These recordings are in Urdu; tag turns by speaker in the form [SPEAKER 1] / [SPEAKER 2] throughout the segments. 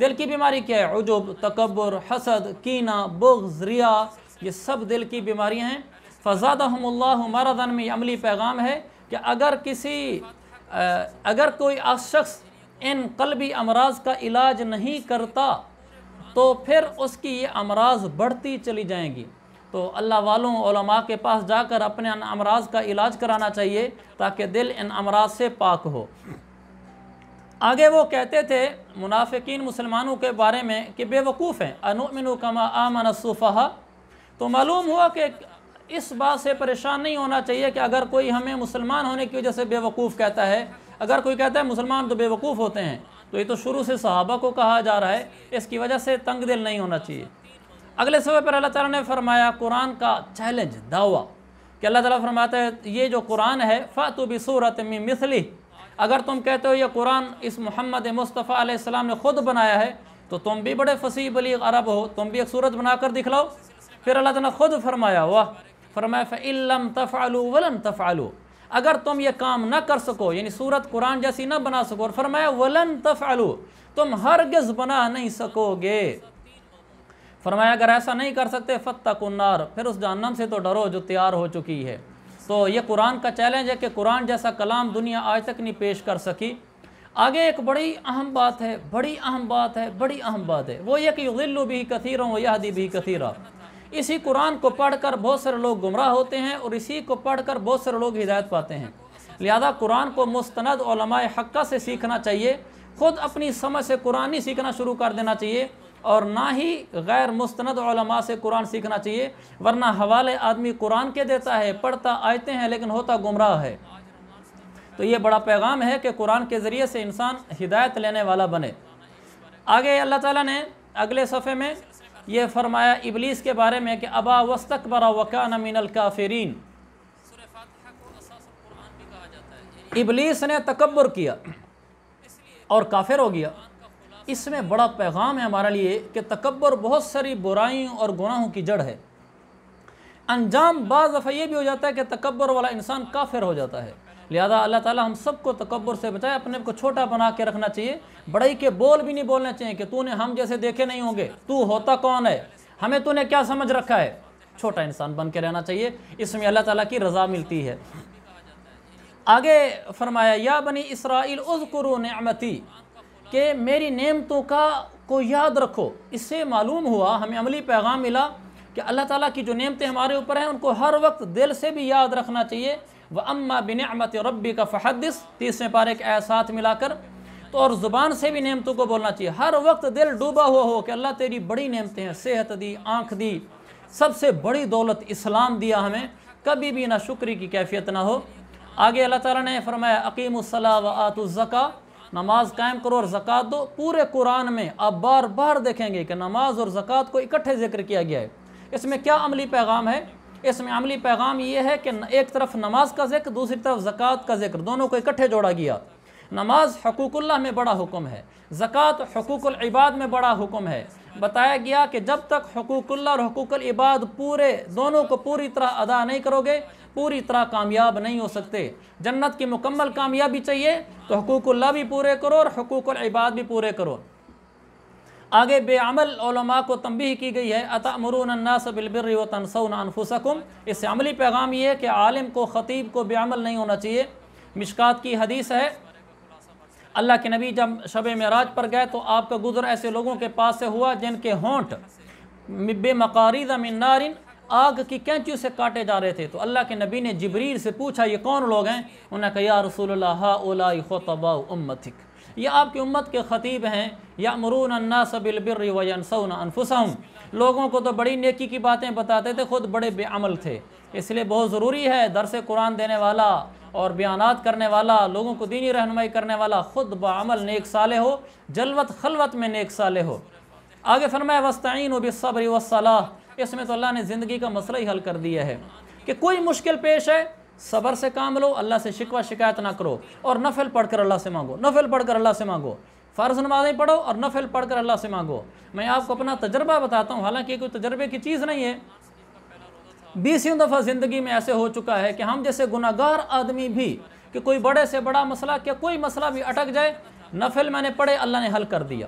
[SPEAKER 1] دل کی بیماری کیا ہے؟ عجب، تکبر، حسد، کینہ، بغض، ریا، یہ سب دل کی بیماریاں ہیں۔ فزادہم اللہ مرضا میں یہ عملی پیغام ہے کہ اگر کوئی شخص ان قلبی امراض کا علاج نہیں کرتا تو پھر اس کی یہ امراض بڑھتی چلی جائیں گی۔ تو اللہ والوں علماء کے پاس جا کر اپنے ان امراض کا علاج کرانا چاہیے تاکہ دل ان امراض سے پاک ہو۔ آگے وہ کہتے تھے منافقین مسلمانوں کے بارے میں کہ بے وقوف ہیں، انؤمن کما آمن السفہاء۔ تو معلوم ہوا کہ اس بات سے پریشان نہیں ہونا چاہیے کہ اگر کوئی ہمیں مسلمان ہونے کی وجہ سے بے وقوف کہتا ہے، اگر کوئی کہتا ہے مسلمان تو بے وقوف ہوتے ہیں، تو یہ تو شروع سے صحابہ کو کہا جا رہا ہے، اس کی وجہ سے تنگ دل نہیں ہونا چاہیے۔ اگلے صفحے پر اللہ تعالیٰ نے فرمایا قرآن کا چیلنج، دعویٰ، کہ اللہ تعالیٰ فرماتا ہے یہ جو قرآن ہے فَأْتُوا بِسُورَةٍ مِّن مِثْلِهِ، اگر تم کہتے ہو یہ قرآن اس محمد مصطفیٰ علیہ السلام نے خود بنایا ہے تو تم بھی بڑے فصیح بلیغ عرب ہو، تم بھی ایک صورت بنا کر دکھلاؤ۔ پھر اللہ تعالیٰ نے خود فرمایا فرمایا فَإِن لَّمْ تَفْعَلُوا وَلَن تَفْعَلُوا، اگر تم یہ کام نہ کر سکو، یعنی صورت قرآن جیسی نہ بنا سکو، اور فرمایا وَلَن تَفْعَلُوا، تم ہرگز بنا نہیں سکو گے۔ فرمایا اگر ایسا نہیں کر سکتے فَاتَّقُوا النَّارَ، پھر اس جہنم سے تو ڈرو جو تیار ہو چکی ہے۔ تو یہ قرآن کا چیلنج ہے کہ قرآن جیسا کلام دنیا آج تک نہیں پیش کر سکی۔ آگے ایک بڑی اہم بات ہے، بڑی اہم بات ہے، وہ یہ کہ یضل بہ کثیرا ویہدی بہ کثیرا، اسی قرآن کو پڑھ کر بہت سارے لوگ گمراہ ہوتے ہیں اور اسی کو پڑھ کر بہت سارے لوگ ہدایت پاتے ہیں۔ لہذا قرآن کو مستند علماء حقہ سے سیکھنا چاہیے، خود اپنی سمجھ سے قرآن نہیں سیکھنا شروع کر دینا چاہیے، اور نہ ہی غیر مستند علماء سے قرآن سیکھنا چاہیے، ورنہ حوالے آدمی قرآن کے دیتا ہے، پڑھتا آیتیں ہیں لیکن ہوتا گمراہ ہے۔ تو یہ بڑا پیغام ہے کہ قرآن کے ذریعے سے انسان ہدایت لینے والا بنے۔ آگے اللہ تعالیٰ نے اگلے صفحے میں یہ فرمایا ابلیس کے بارے میں کہ ابا واستکبر وکان من الکافرین، ابلیس نے تکبر کیا اور کافر ہو گیا۔ اس میں بڑا پیغام ہے ہمارے لیے کہ تکبر بہت ساری برائیوں اور گناہوں کی جڑ ہے۔ انجام بعض دفعہ یہ بھی ہو جاتا ہے کہ تکبر والا انسان کافر ہو جاتا ہے۔ لہذا اللہ تعالیٰ ہم سب کو تکبر سے بچائے، اپنے کو چھوٹا بنا کے رکھنا چاہیے، بڑائی کے بول بھی نہیں بولنے چاہیے کہ تو نے ہم جیسے دیکھے نہیں ہوں گے، تو ہوتا کون ہے، ہمیں تو نے کیا سمجھ رکھا ہے۔ چھوٹا انسان بن کے رہنا چاہیے، اس میں اللہ تعالیٰ کی رضا ملتی ہے۔ آگے فرمایا یا بنی اسرائیل اذکروا نعمتی، کہ میری نعمتوں کو یاد رکھو۔ اس سے معلوم ہوا، ہمیں عملی پیغام ملا کہ اللہ تعالیٰ کی جو نعمتیں ہمارے اوپر ہیں ان کو ہر وقت دل سے بھی یاد رکھنا چاہیے۔ وَأَمَّا بِنِعْمَةِ رَبِّكَ فَحَدِّثْ، 30ویں پارے کے آیات ساتھ ملا کر، تو اور زبان سے بھی نعمتوں کو بولنا چاہیے، ہر وقت دل ڈوبا ہوا ہو کہ اللہ تیری بڑی نعمتیں ہیں، صحت دی، آنکھ دی، سب سے بڑی دولت اسلام دیا ہمیں، کبھی بھی نہ شکری کی کیفیت نہ ہو۔ آگے اللہ تعالیٰ نے فرمایا اقیموا الصلاۃ وآتوا الزکاۃ، نماز قائم کرو اور زکوٰۃ دو۔ پورے قرآن میں آپ بار بار دیکھیں گے کہ نماز اور زکوٰۃ کو اکٹھے ذکر کیا گیا ہے۔ اس میں کیا عملی پیغام ہے؟ اس میں عملی پیغام یہ ہے کہ ایک طرف نماز کا ذکر، دوسری طرف زکوٰۃ کا ذکر، دونوں کو اکٹھے جوڑا گیا۔ نماز حقوق اللہ میں بڑا حکم ہے، زکوٰۃ حقوق العباد میں بڑا حکم ہے۔ بتایا گیا کہ جب تک حقوق اللہ اور حقوق العباد دونوں کو پوری طرح ادا نہیں کرو گے، پوری طرح کامیاب نہیں ہو سکتے۔ جنت کی مکمل کامیابی چاہیے تو حقوق اللہ بھی پورے کرو اور حقوق العباد بھی پورے کرو۔ آگے بے عمل علماء کو تنبیہ کی گئی ہے، اتأمرون الناس بالبر وتنسون انفسکم۔ اس سے عملی پیغام یہ ہے کہ عالم کو، خطیب کو بے عمل نہیں ہونا چاہیے۔ مشکات کی حدیث ہے، اللہ کے نبی جب شب معراج پر گئے تو آپ کا گزر ایسے لوگوں کے پاس سے ہوا جن کے ہونٹ بے مقارید من نار، آگ کی کینچیوں سے کاٹے جا رہے تھے۔ تو اللہ کے نبی نے جبریل سے پوچھا یہ کون لوگ ہیں؟ انہوں نے کہا یا رسول اللہ ہؤلاء خطباء امتک، یہ آپ کی امت کے خطیب ہیں۔ یأمرون الناس بالبر وینسون انفسہم، لوگوں کو تو بڑی نیکی کی باتیں بتاتے تھے، خود بڑے بے عمل تھے۔ اس لیے بہت ضروری ہے درس قرآن دینے والا اور بیانات کرنے والا، لوگوں کو دینی رہنمائی کرنے والا خود بعمل نیک صالح ہو، جلوت خلوت میں نیک صالح ہو۔ آگے فرمایا واستعینوا بالصبر والصلاۃ، اس میں تو اللہ نے زندگی کا مسئلہ ہی حل کر دیا ہے کہ کوئی مشکل پیش ہے، صبر سے کام لو، اللہ سے شکوہ شکایت نہ کرو، اور نفل پڑھ کر اللہ سے مانگو، نفل پڑھ کر اللہ سے مانگو، فرض نمازیں پڑھو اور نفل پڑھ کر اللہ سے مانگو۔ میں آپ کو اپنا تجربہ بتاتا ہوں، حالانکہ یہ کوئی تجربے کی چیز نہیں ہے، 20 دفعہ زندگی میں ایسے ہو چکا ہے کہ ہم جیسے گناہگار آدمی بھی، کہ کوئی بڑے سے بڑا مسئلہ، کہ کوئی مسئلہ بھی اٹک جائے، نفل میں نے پڑھے، اللہ نے حل کر دیا۔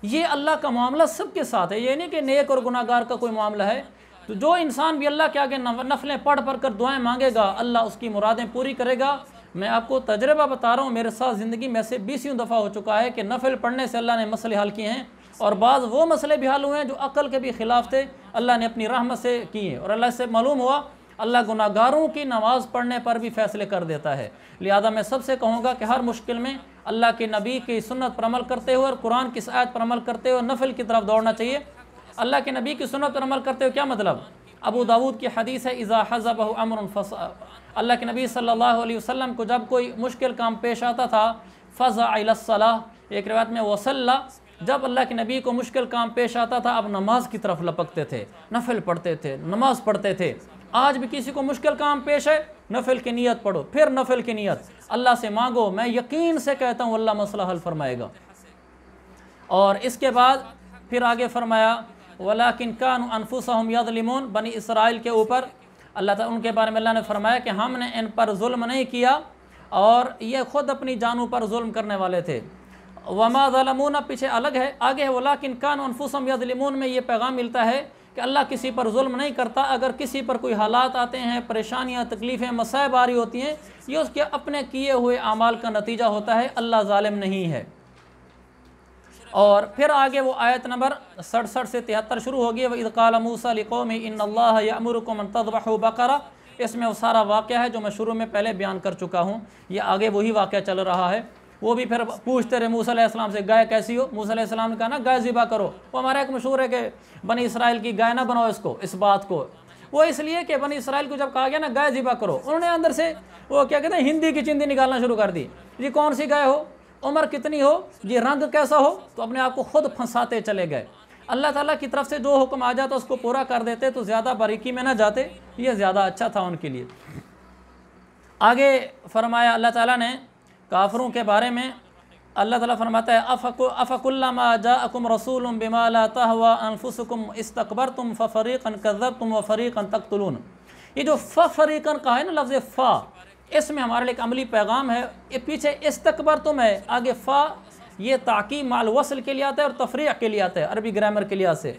[SPEAKER 1] یہ اللہ کا معاملہ سب کے ساتھ ہے، یہ نہیں کہ نیک اور گناہ گار کا کوئی معاملہ ہے۔ تو جو انسان بھی اللہ کے آگے نفلیں پڑھ کر دعائیں مانگے گا، اللہ اس کی مرادیں پوری کرے گا۔ میں آپ کو تجربہ بتا رہا ہوں، میرے ساتھ زندگی میں سے 20 دفعہ ہو چکا ہے کہ نفل پڑھنے سے اللہ نے مسئلے حل کیے ہیں، اور بعض وہ مسئلے بھی حل ہوئے ہیں جو عقل کے بھی خلاف تھے، اللہ نے اپنی رحمت سے کیے، اور اللہ سے معلوم ہوا اللہ گناہ گاروں کی نماز پڑھنے پر بھی فیصلے کر دیتا ہے۔ لہذا میں سب سے کہوں گا کہ ہر مشکل میں اللہ کے نبی کی سنت پر عمل کرتے ہوئے اور قرآن کی آیت پر عمل کرتے ہوئے نفل کی طرف دوڑنا چاہیے۔ اللہ کے نبی کی سنت پر عمل کرتے ہوئے کیا مطلب؟ ابو داؤد کی حدیث ہے اذا حزبہ امر اللہ کے نبی صلی اللہ علیہ وسلم کو جب کوئی مشکل کام پیش آتا تھا فزع الی الصلاۃ، ایک روایت میں وصلی، جب اللہ کے نبی کو مشکل کام پیش آتا تھا اب نماز کی طرف لپکتے تھے، نفل پڑھتے تھے، نماز پڑھتے تھے۔ آج بھی کسی کو مشکل کام پیش ہے، نفل کی نیت پڑھو، پھر نفل کی نیت، اللہ سے مانگو، میں یقین سے کہتا ہوں اللہ مسئلہ حل فرمائے گا۔ اور اس کے بعد پھر آگے فرمایا وَلَكِنْ كَانُوا أَنفُسَهُمْ يَظْلِمُونَ، بنی اسرائیل کے اوپر اللہ تعالیٰ ان کے بارے میں اللہ نے فرمایا کہ ہم نے ان پر ظلم نہیں کیا اور یہ خود اپنی جانوں پر ظلم کرنے والے تھے۔ وَمَا ظَلَمُونَ پیچھے الگ ہے، آگے ہے وَلَكِنْ كَانُوا أَنفُسَهُمْ يَظْلِمُونَ میں یہ پیغام ملتا ہے کہ اللہ کسی پر ظلم نہیں کرتا۔ اگر کسی پر کوئی حالات آتے ہیں، پریشانیاں، تکلیفیں، مصائب آ رہی ہوتی ہیں، یہ اس کے اپنے کیے ہوئے اعمال کا نتیجہ ہوتا ہے، اللہ ظالم نہیں ہے۔ اور پھر آگے وہ آیت نمبر 67 سے 73 شروع ہوگی وَإِذْ قَالَ مُوسَىٰ لِقَوْمِهِ إِنَّ اللَّهَ يَأْمُرُكُمْ أَن تَذْبَحُوا بَقَرَةً، اس میں وہ سارا واقعہ ہے جو میں شروع میں پہلے بیان کر چکا ہوں، یہ آگے وہی واقعہ چل رہا ہے۔ وہ بھی پھر پوچھتے رہے موسیٰ علیہ السلام سے گائے کیسی ہو، موسیٰ علیہ السلام نے کہا نا گائے ذبح کرو۔ وہ ہمارا ایک مشہور ہے کہ بنی اسرائیل کی گائے نہ بناؤ اس بات کو، وہ اس لیے کہ بنی اسرائیل کو جب کہا گیا نا گائے ذبح کرو، انہوں نے اندر سے وہ کیا کہتے ہیں ہندی کی چندی نکالنا شروع کر دی، یہ کون سی گائے ہو، عمر کتنی ہو، یہ رنگ کیسا ہو، تو اپنے آپ کو خود پھنساتے چلے گئے۔ اللہ تعالیٰ کی طرف سے جو حکم آ جاتا اس کو پورا کر دیتے تو زیادہ باریکی میں نہ جاتے، یہ زیادہ اچھا تھا ان کے لیے۔ آگے فرمایا اللہ تعالیٰ نے کافروں کے بارے میں، اللہ تعالیٰ فرماتا ہے أَفَكُلَّمَا جَاءَكُمْ رَسُولٌ بِمَا لَا تَهْوَىٰ أَنفُسُكُمْ اسْتَكْبَرْتُمْ فَفَرِيقًا كَذَّبْتُمْ وَفَرِيقًا تَقْتُلُونَ، یہ جو فَفَرِيقًا کہا ہے نا لفظ فا، اس میں ہمارے لیے ایک عملی پیغام ہے، یہ پیچھے استکبرتم ہے، آگے فا یہ تعقیب مع الوصل کے لیے آتا ہے اور تفریع کے لیے آتا ہے عربی گرامر کے لحاظ سے۔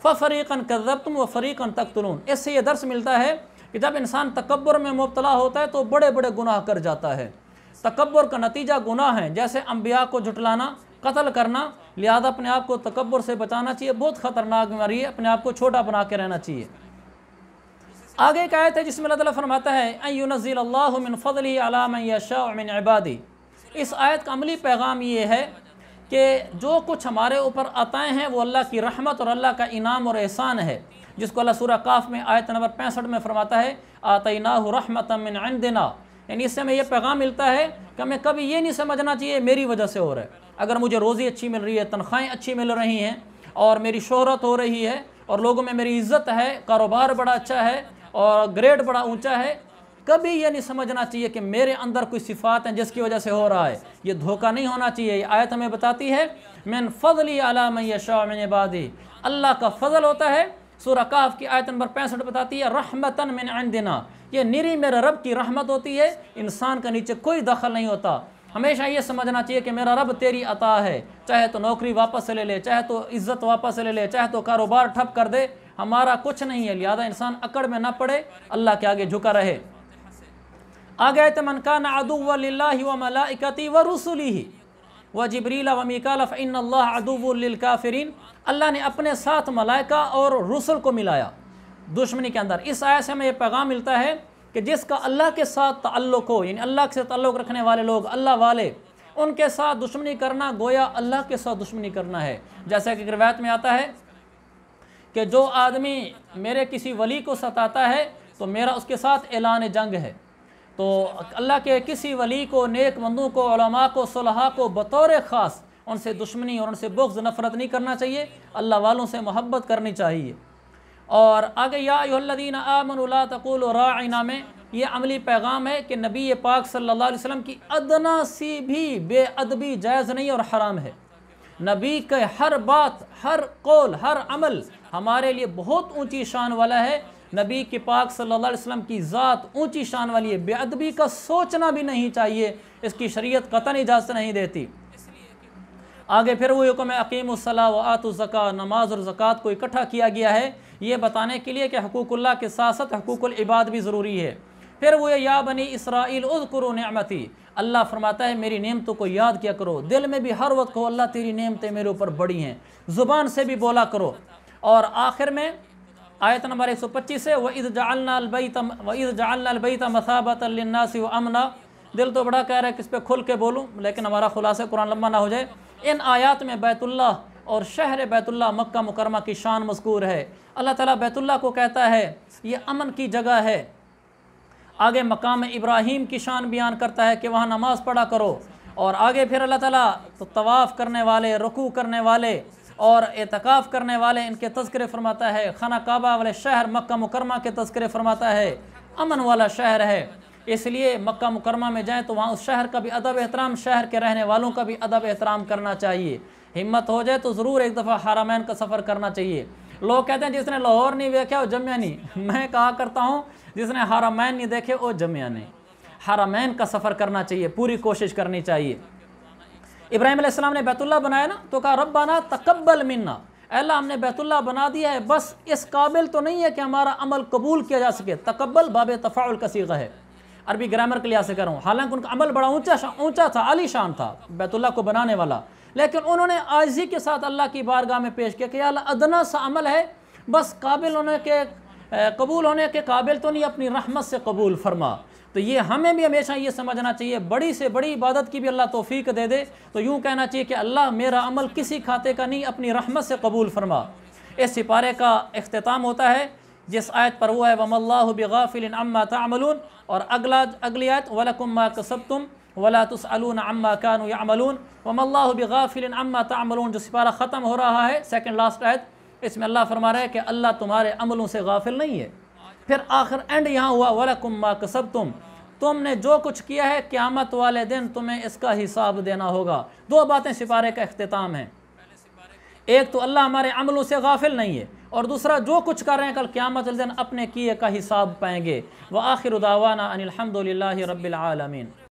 [SPEAKER 1] فَفَرِيقًا كَذَّبْتُمْ وَفَرِيقًا تَقْتُلُونَ، اس سے یہ درس ملتا ہے کہ جب انسان تکبر میں مبتلا ہوتا ہے تو بڑے بڑے گناہ کر جاتا ہے۔ تکبر کا نتیجہ گناہ ہیں، جیسے انبیاء کو جھٹلانا، قتل کرنا، لہذا اپنے آپ کو تکبر سے بچانا چاہیے، بہت خطرناک بیماری ہے، اپنے آپ کو چھوٹا بنا کے رہنا چاہیے۔ آگے ایک آیت ہے جس میں اللہ تعالیٰ فرماتا ہے أَن يُنَزِّلَ اللَّهُ مِن فَضْلِهِ عَلَى مَن يَشَاءُ مِنْ عِبَادِهِ، اس آیت کا عملی پیغام یہ ہے کہ جو کچھ ہمارے اوپر عطائیں ہیں وہ اللہ کی رحمت اور اللہ کا انعام اور احسان ہے، جس کو اللہ سورہ قاف میں آیت نمبر 65 میں فرماتا ہے آتَيْنَاهُ رَحْمَةً مِّنْ عِنْدِنَا، یعنی اس سے ہمیں یہ پیغام ملتا ہے کہ ہمیں کبھی یہ نہیں سمجھنا چاہیے میری وجہ سے ہو رہا ہے۔ اگر مجھے روزی اچھی مل رہی ہے، تنخواہیں اچھی مل رہی ہیں اور میری شہرت ہو رہی ہے اور لوگوں میں میری عزت ہے، کاروبار بڑا اچھا ہے اور گریڈ بڑا اونچا ہے، کبھی یہ نہیں سمجھنا چاہیے کہ میرے اندر کوئی صفات ہیں جس کی وجہ سے ہو رہا ہے، یہ دھوکہ نہیں ہونا چاہیے۔ یہ آیت ہمیں بتاتی ہے من فضلی علی من یشاء من عبادہ، اللہ کا فضل ہوتا ہے۔ سورہ کہف کی آیت نمبر 65 بتاتی ہے رحمتاً من عندنا، یہ نری میرے رب کی رحمت ہوتی ہے، انسان کا نیچے کوئی دخل نہیں ہوتا۔ ہمیشہ یہ سمجھنا چاہیے کہ میرا رب تیری عطا ہے، چاہے تو نوکری واپس سے لے لے، چاہے تو عزت واپس سے لے لے، چاہے تو کاروبار ٹھپ کر دے، ہمارا کچھ نہیں ہے، لہذا انسان اکڑ میں نہ پڑے، اللہ کے آگے جھکا رہے۔ آگے آیت من کان عدوا للہ وملائکتہ ورسلہ وجبریل ومیکال فإن اللہ عدو للکافرین، اللہ نے اپنے ساتھ ملائکہ اور رسل کو ملایا دشمنی کے اندر۔ اس آیت سے ہمیں یہ پیغام ملتا ہے کہ جس کا اللہ کے ساتھ تعلق ہو، یعنی اللہ سے تعلق رکھنے والے لوگ، اللہ والے، ان کے ساتھ دشمنی کرنا گویا اللہ کے ساتھ دشمنی کرنا ہے۔ جیسا کہ روایت میں آتا ہے کہ جو آدمی میرے کسی ولی کو ستاتا ہے تو میرا اس کے ساتھ اعلان جنگ ہے۔ تو اللہ کے کسی ولی کو، نیک بندوں کو، علماء کو، صلحاء کو بطور خاص ان سے دشمنی اور ان سے بغض، نفرت نہیں کرنا چاہیے، اللہ والوں سے محبت کرنی چاہیے۔ اور آگے یا ایھا الذین آمنوا لا تقولوا راعنا میں یہ عملی پیغام ہے کہ نبی پاک صلی اللہ علیہ وسلم کی ادنا سی بھی بے ادبی جائز نہیں اور حرام ہے۔ نبی کے ہر بات، ہر قول، ہر عمل ہمارے لیے بہت اونچی شان والا ہے۔ نبی کے پاک صلی اللہ علیہ وسلم کی ذات اونچی شان والی ہے، بے ادبی کا سوچنا بھی نہیں چاہیے، اس کی شریعت قطعاً اجازت نہیں دیتی۔ آگے پھر وہ حکم اقیم الصلاۃ و آتوا الزکوٰۃ، نماز اور زکوٰۃ کو اکٹھا کیا گیا ہے یہ بتانے کے لیے کہ حقوق اللہ کے ساتھ ساتھ حقوق العباد بھی ضروری ہے۔ پھر وہ یا بنی اسرائیل اذکروا نعمتی، اللہ فرماتا ہے میری نعمتوں کو یاد کیا کرو، دل میں بھی ہر وقت کہو اللہ تیری نعمتیں میرے اوپر بڑی ہیں، زبان سے بھی بولا کرو۔ اور آخر میں آیت نمبر 125 ہے وَإِذْ جَعَلْنَا الْبَيْتَ مَثَابَةً لِلنَّاسِ وَأَمْنًا، دل تو بڑا کہہ رہا ہے کس پہ کھل کے بولوں، لیکن ہمارا خلاصہ قرآن لمبا نہ ہو جائے۔ ان آیات میں بیت اللہ اور شہر بیت اللہ مکہ مکرمہ کی شان مذکور ہے۔ اللہ تعالیٰ بیت اللہ کو کہتا ہے یہ امن کی جگہ ہے، آگے مقام ابراہیم کی شان بیان کرتا ہے کہ وہاں نماز پڑھا کرو، اور آگے پھر اللہ تعالیٰ طواف کرنے والے، رکوع کرنے والے اور اعتکاف کرنے والے ان کے تذکرے فرماتا ہے، خانہ کعبہ والے شہر مکہ مکرمہ کے تذکرے فرماتا ہے، امن والا شہر ہے، اس لیے مکہ مکرمہ میں جائیں تو وہاں اس شہر کا بھی ادب احترام، شہر کے رہنے والوں کا بھی ادب احترام کرنا چاہیے۔ ہمت ہو جائے تو ضرور ایک دفعہ حرمین کا سفر کرنا چاہیے۔ لوگ کہتے ہیں جس نے لاہور نہیں دیکھا وہ جمعہ نہیں، میں کہا کرتا ہوں جس نے حرمین نہیں دیکھے وہ جمعہ نہیں۔ حرمین کا سفر کرنا چاہیے، پوری کوشش کرنی چاہیے۔ ابراہیم علیہ السلام نے بیت اللہ بنایا نا تو کہا ربنا تقبل منا، اے اللہ ہم نے بیت اللہ بنا دیا ہے، بس اس قابل تو نہیں ہے کہ ہمارا عمل قبول کیا جا سکے۔ تقبل باب تفاعل کا صیغہ ہے، عربی گرامر کے لحاظ سے کر رہا ہوں، حالانکہ ان کا عمل بڑا اونچا تھا، عالی شان تھا بیت اللہ کو بنانے والا، لیکن انہوں نے عاجزی کے ساتھ اللہ کی بارگاہ میں پیش کیا کہ یا اللہ ادنا سا عمل ہے، بس قابل ہونے کے قبول ہونے کے قابل تو نہیں، اپنی رحمت سے قبول فرما۔ تو یہ ہمیں بھی ہمیشہ یہ سمجھنا چاہیے، بڑی سے بڑی عبادت کی بھی اللہ توفیق دے دے تو یوں کہنا چاہیے کہ اللہ میرا عمل کسی کھاتے کا نہیں، اپنی رحمت سے قبول فرما۔ اس سپارے کا اختتام ہوتا ہے جس آیت پر وہ ہے وَمَا اللَّهُ بِغَافِلٍ عَمَّا تَعْمَلُونَ، اور اگلی آیت وَلَكُمْ مَا كَسَبْتُمْ وَلَا تُسْأَلُونَ عَمَّا كَانُوا يَعْمَلُونَ وَمَا اللَّهُ بِغَافِلٍ عَمَّا تَعْمَلُونَ، جو سپارہ ختم ہو رہا ہے سیکنڈ لاسٹ آیت، اس میں اللہ فرما رہا ہے کہ اللہ تمہارے عملوں سے غافل نہیں ہے۔ پھر آخر اینڈ یہاں ہوا وَلَكُمْ مَا كَسَبْتُمْ، تم نے جو کچھ کیا ہے قیامت والے دن تمہیں اس کا حساب دینا ہوگا۔ دو باتیں سپارے کا اختتام ہیں، ایک تو اللہ ہمارے عملوں سے غافل نہیں ہے، اور دوسرا جو کچھ کر رہے ہیں کل قیامت والے دن اپنے کیے کا حساب پائیں گے۔ وآخر دعوانا ان الحمد للہ رب العالمین۔